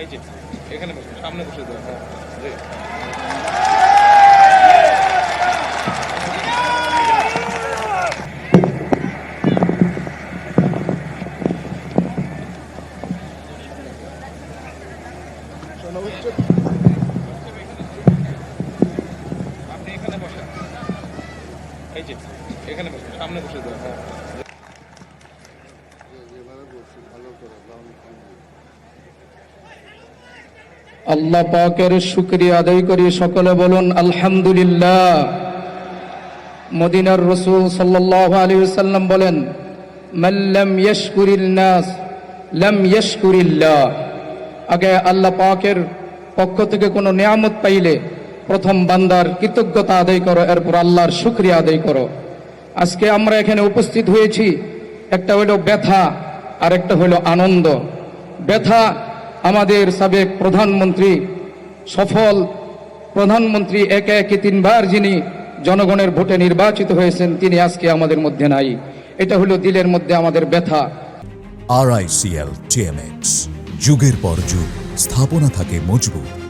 এই যে এখানে বসুন, সামনে বসে দেওয়া। হ্যাঁ জি। আপনি এখানে বসেন, এই যে এখানে বসুন, সামনে বসে দেওয়া। হ্যাঁ আল্লাহ পাকের শুকরিয়া আদায় করি, সকলে বলুন আলহামদুলিল্লাহ। মদিনার রাসূল সাল্লাল্লাহু আলাইহি ওয়াসাল্লাম বলেন, মান লাম ইয়াশকুরিন নাস লাম ইয়াশকুরিল্লাহ। আগে আল্লাহ পাকের পক্ষ থেকে কোনো নিয়ামত পাইলে প্রথম বান্দার কৃতজ্ঞতা আদায় করো, এরপর আল্লাহর শুকরিয়া আদায় করো। আজকে আমরা এখানে উপস্থিত হয়েছি, একটা হলো ব্যথা আর একটা হলো আনন্দ। ব্যথা, আমাদের সাবেক প্রধানমন্ত্রী, সফল প্রধানমন্ত্রী, একে একে তিনবার যিনি জনগণের ভোটে নির্বাচিত হয়েছেন, তিনি আজকে আমাদের মধ্যে নাই। এটা হলো দিলের মধ্যে আমাদের ব্যথা। RICL TMX, যুগের পর যুগ স্থাপনা থাকে মজবুত।